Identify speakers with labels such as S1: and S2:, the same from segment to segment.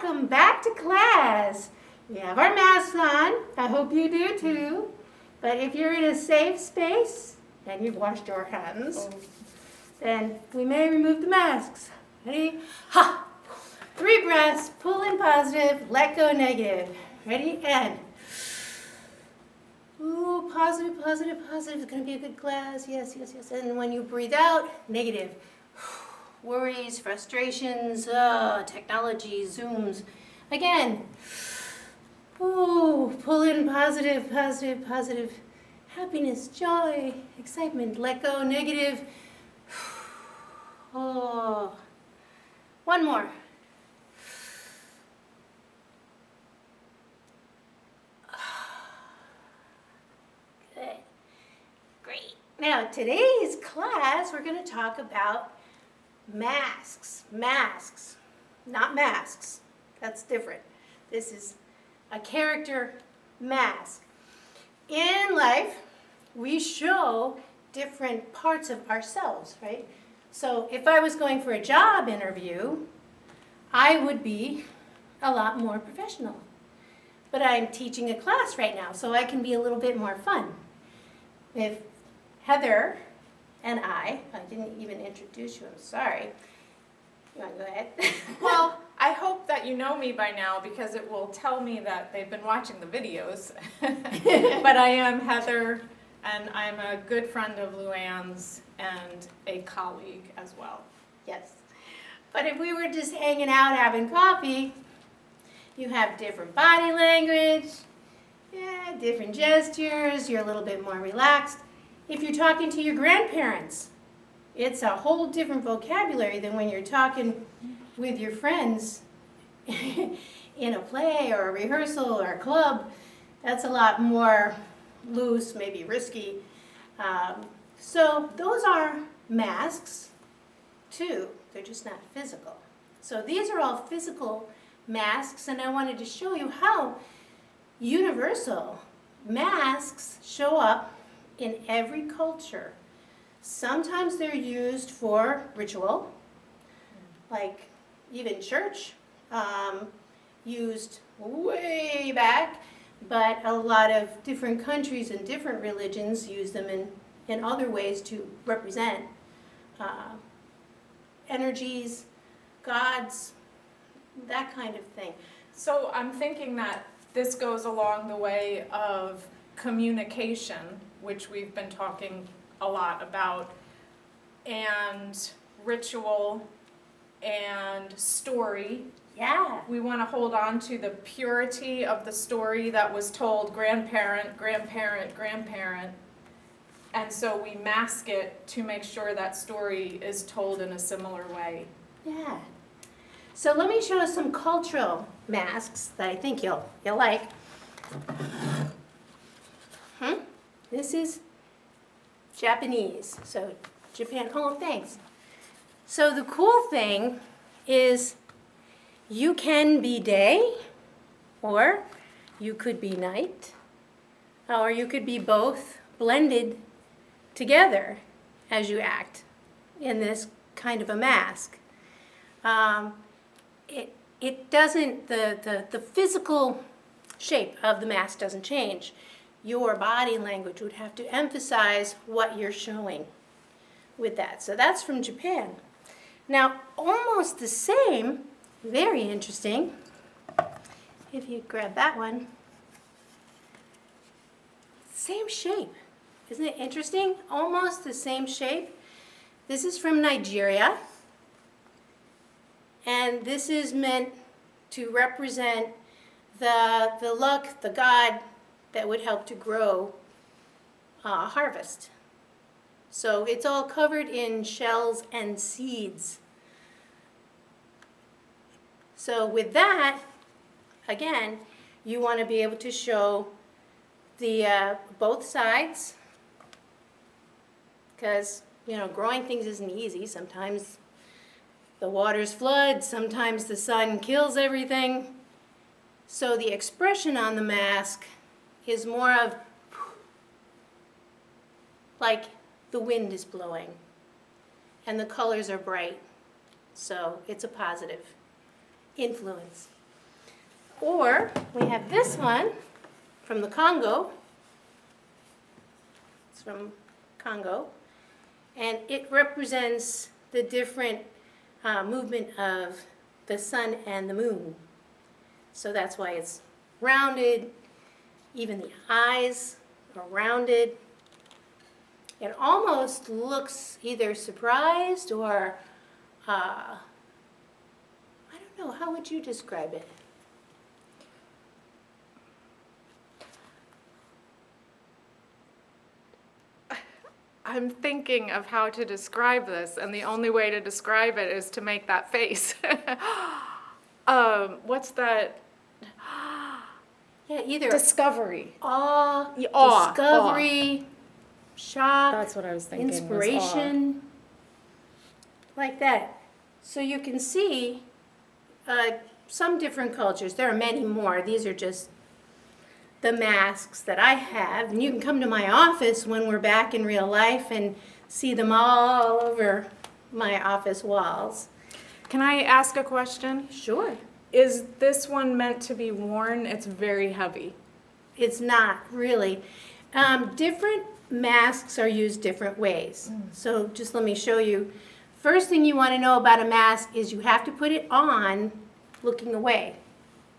S1: welcome back to class. We have our masks on. I hope you do too. But if you're in a safe space and you've washed your hands, then we may remove the masks. Ready? Ha! 3 breaths, pull in positive, let go negative. Ready? And ooh, positive, positive, positive. It's going to be a good class. Yes, yes, yes. And when you breathe out, negative. Worries, frustrations, technology, Zooms. Again. Ooh, pull in positive, positive, positive. Happiness, joy, excitement. Let go negative. Oh. One more. Good. Great. Now, today's class, we're going to talk about masks. Masks. Not masks. That's different. This is a character mask. In life, we show different parts of ourselves, right? So if I was going for a job interview, I would be a lot more professional. But I'm teaching a class right now, so I can be a little bit more fun. If Heather and I didn't even introduce you, I'm sorry. You want to go ahead?
S2: Well, I hope that you know me by now because it will tell me that they've been watching the videos. But I am Heather, and I'm a good friend of Luann's and a colleague as well.
S1: Yes. But if we were just hanging out having coffee, you have different body language, different gestures, you're a little bit more relaxed. If you're talking to your grandparents, it's a whole different vocabulary than when you're talking with your friends in a play or a rehearsal or a club. That's a lot more loose, maybe risky. So those are masks too. They're just not physical. So these are all physical masks, and I wanted to show you how universal masks show up in every culture. Sometimes they're used for ritual, like even church, used way back, but a lot of different countries and different religions use them in other ways to represent energies, gods, that kind of thing.
S2: So I'm thinking that this goes along the way of communication, which we've been talking a lot about, and ritual and story.
S1: Yeah.
S2: We want to hold on to the purity of the story that was told grandparent, grandparent, grandparent. And so we mask it to make sure that story is told in a similar way.
S1: Yeah. So let me show some cultural masks that I think you'll like. This is Japanese. So Japan. Oh, thanks. So the cool thing is you can be day, or you could be night, or you could be both blended together as you act in this kind of a mask. It doesn't, the physical shape of the mask doesn't change. Your body language would have to emphasize what you're showing with that. So that's from Japan. Now, almost the same, very interesting, if you grab that one, same shape. Isn't it interesting? Almost the same shape. This is from Nigeria. And this is meant to represent the luck, the god that would help to grow harvest. So it's all covered in shells and seeds. So with that, again, you want to be able to show the both sides, because growing things isn't easy. Sometimes the waters flood, sometimes the sun kills everything. So the expression on the mask is more of like the wind is blowing and the colors are bright. So it's a positive influence. Or we have this one from the Congo. It's from Congo. And it represents the different movement of the sun and the moon. So that's why it's rounded. Even the eyes are rounded. It almost looks either surprised or, I don't know, how would you describe it?
S2: I'm thinking of how to describe this, and the only way to describe it is to make that face. What's that?
S1: Yeah, either
S2: Discovery.
S1: awe,
S2: Awe,
S1: discovery, shock,
S2: That's what I was thinking. was
S1: inspiration, like that. So you can see some different cultures. There are many more. These are just the masks that I have. And you can come to my office when we're back in real life and see them all over my office walls.
S2: awe. Can I ask a question?
S1: Sure.
S2: Is this one meant to be worn? It's very heavy.
S1: It's not really. Different masks are used different ways. So just let me show you. First thing you want to know about a mask is you have to put it on looking away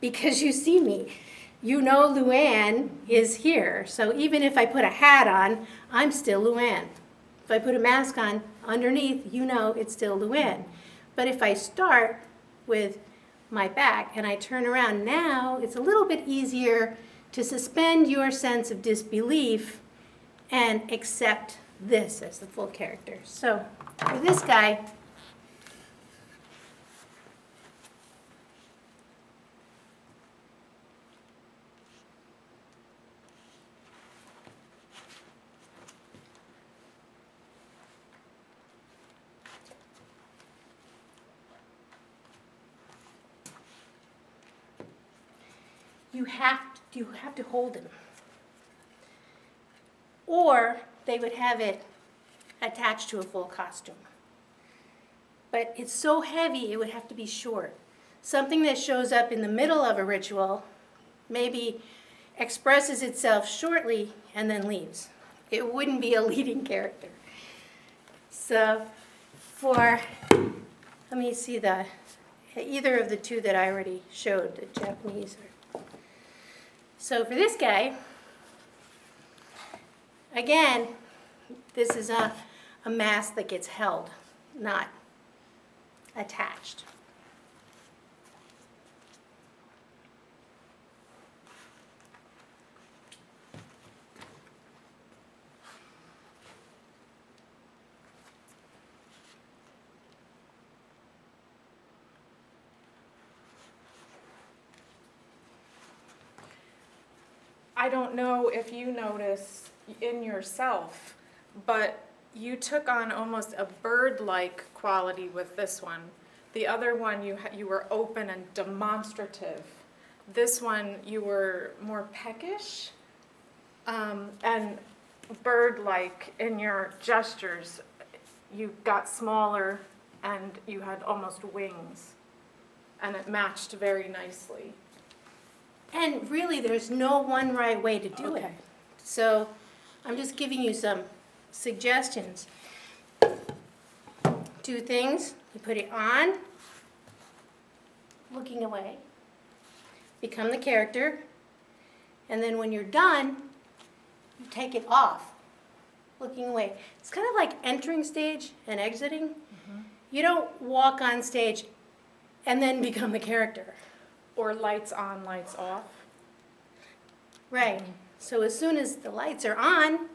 S1: because you see me. You know Luann is here. So even if I put a hat on, I'm still Luann. If I put a mask on underneath, you know it's still Luann. But if I start with my back and I turn around now, it's a little bit easier to suspend your sense of disbelief and accept this as the full character. So for this guy, you have to hold him. Or they would have it attached to a full costume. But it's so heavy, it would have to be short. Something that shows up in the middle of a ritual maybe expresses itself shortly and then leaves. It wouldn't be a leading character. So let me see either of the two that I already showed, the Japanese. So for this guy, again, this is a mask that gets held, not attached.
S2: I don't know if you notice in yourself, but you took on almost a bird-like quality with this one. The other one, you were open and demonstrative. This one, you were more peckish and bird-like in your gestures. You got smaller and you had almost wings, and it matched very nicely.
S1: And really, there's no one right way to do it. So I'm just giving you some suggestions. 2 things. You put it on, looking away, become the character, and then when you're done, you take it off, looking away. It's kind of like entering stage and exiting. Mm-hmm. You don't walk on stage and then become the character.
S2: Or lights on, lights off.
S1: Right. So as soon as the lights are on,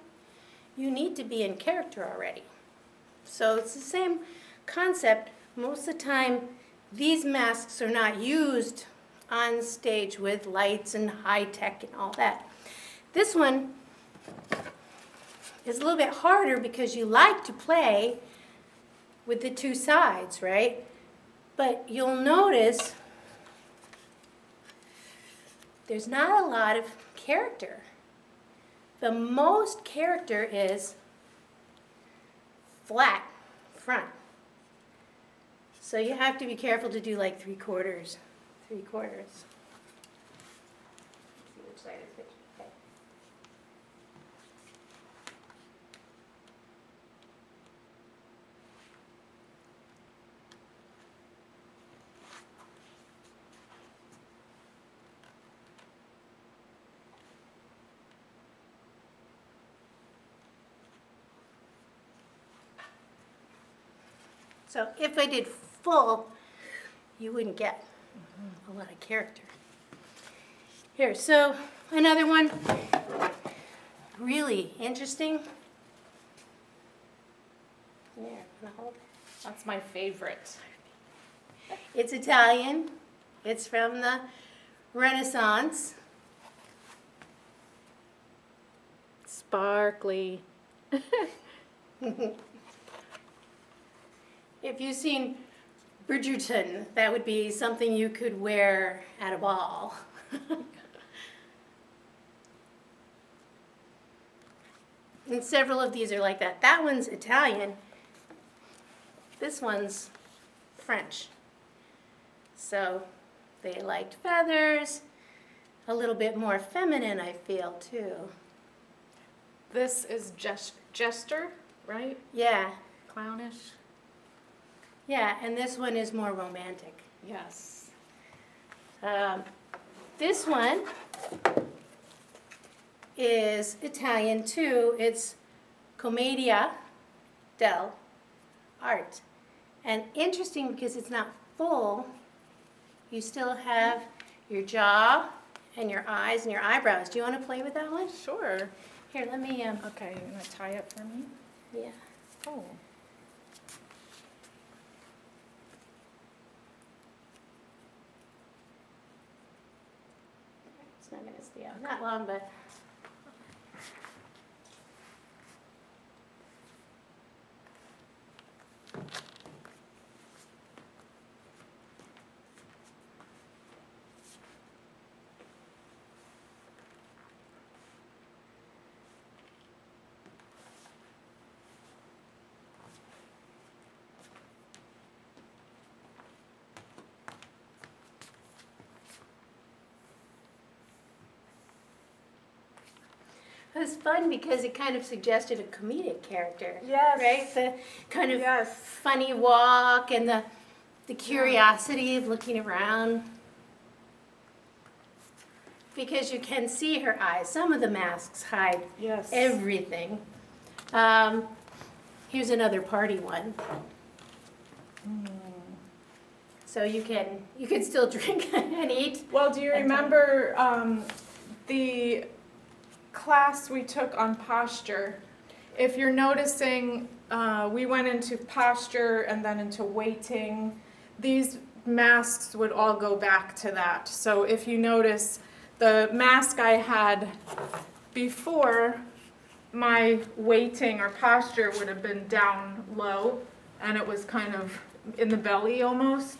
S1: you need to be in character already. So it's the same concept. Most of the time, these masks are not used on stage with lights and high tech and all that. This one is a little bit harder because you like to play with the 2 sides, right? But you'll notice there's not a lot of character. The most character is flat front. So you have to be careful to do like 3/4. side of the picture? Okay. So if I did full, you wouldn't get a lot of character. Here, so another one, really interesting. There, I'm gonna hold it.
S2: That's my favorite.
S1: It's Italian. It's from the Renaissance.
S2: Sparkly.
S1: If you've seen Bridgerton, that would be something you could wear at a ball. And several of these are like that. That one's Italian. This one's French. So they liked feathers, a little bit more feminine, I feel, too.
S2: This is jester, right?
S1: Yeah,
S2: Clownish.
S1: yeah, and this one is more romantic.
S2: Yes.
S1: This one is Italian too. It's Commedia dell'arte. And interesting because it's not full, you still have your jaw and your eyes and your eyebrows. Do you want to play with that one?
S2: Sure.
S1: Here, let me,
S2: Okay, you're gonna tie it for me?
S1: yeah.
S2: Oh.
S1: It's not going to stay out that long, but. It was fun because it kind of suggested a comedic character.
S2: Yes.
S1: Right? The kind of
S2: Yes.
S1: funny walk and the curiosity of looking around. Because you can see her eyes. Some of the masks hide
S2: Yes.
S1: everything. Here's another party one. So you can still drink and eat.
S2: Well, do you
S1: And
S2: remember the class we took on posture? If you're noticing, we went into posture and then into waiting. These masks would all go back to that. So if you notice, the mask I had before, my waiting or posture would have been down low, and it was kind of in the belly almost.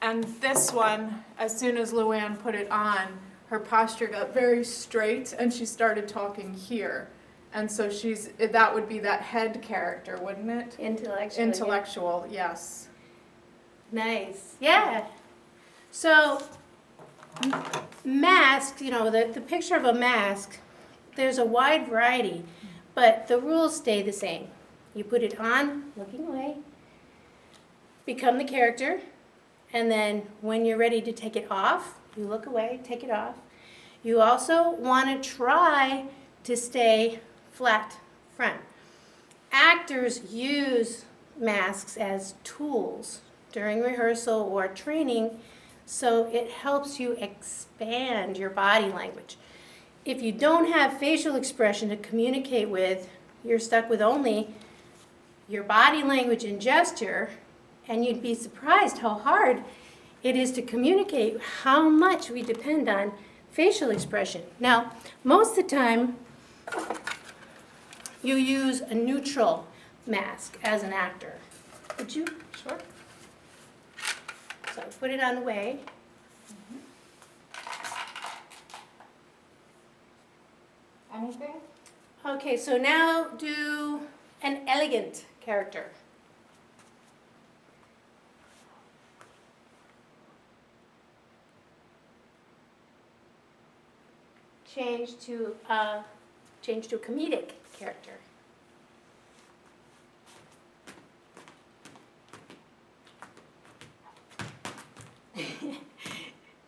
S2: And this one, as soon as Luann put it on, her posture got very straight and she started talking here. And so that would be that head character, wouldn't it?
S1: Intellectual.
S2: Intellectual, yes.
S1: Nice. Yeah. So masks, the picture of a mask, there's a wide variety, but the rules stay the same. You put it on, looking away, become the character, and then when you're ready to take it off, you look away, take it off. You also want to try to stay flat front. Actors use masks as tools during rehearsal or training, so it helps you expand your body language. If you don't have facial expression to communicate with, you're stuck with only your body language and gesture, and you'd be surprised how hard it is to communicate how much we depend on facial expression. Now, most of the time, you use a neutral mask as an actor. Would you?
S2: Sure.
S1: So put it on away.
S2: Anything?
S1: Okay, so now do an elegant character. change to a comedic character.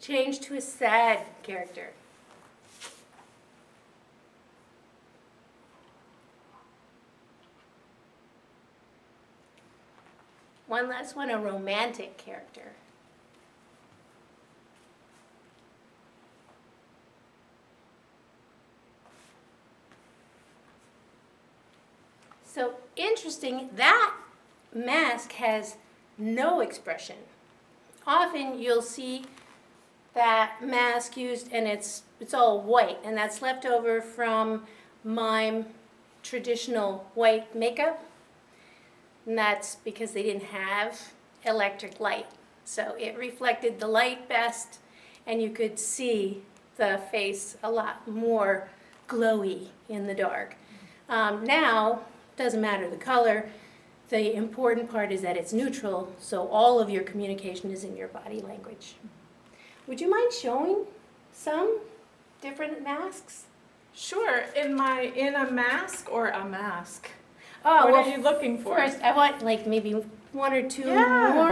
S1: Change to a sad character. One last one, a romantic character. So interesting, that mask has no expression. Often you'll see that mask used and it's all white, and that's left over from mime traditional white makeup. And that's because they didn't have electric light. So it reflected the light best, and you could see the face a lot more glowy in the dark. Now, doesn't matter the color. The important part is that it's neutral, so all of your communication is in your body language. Would you mind showing some different masks?
S2: Sure, in a mask or a mask?
S1: Oh,
S2: What
S1: well,
S2: are you looking for?
S1: first, I want like maybe one or two
S2: Yeah.
S1: more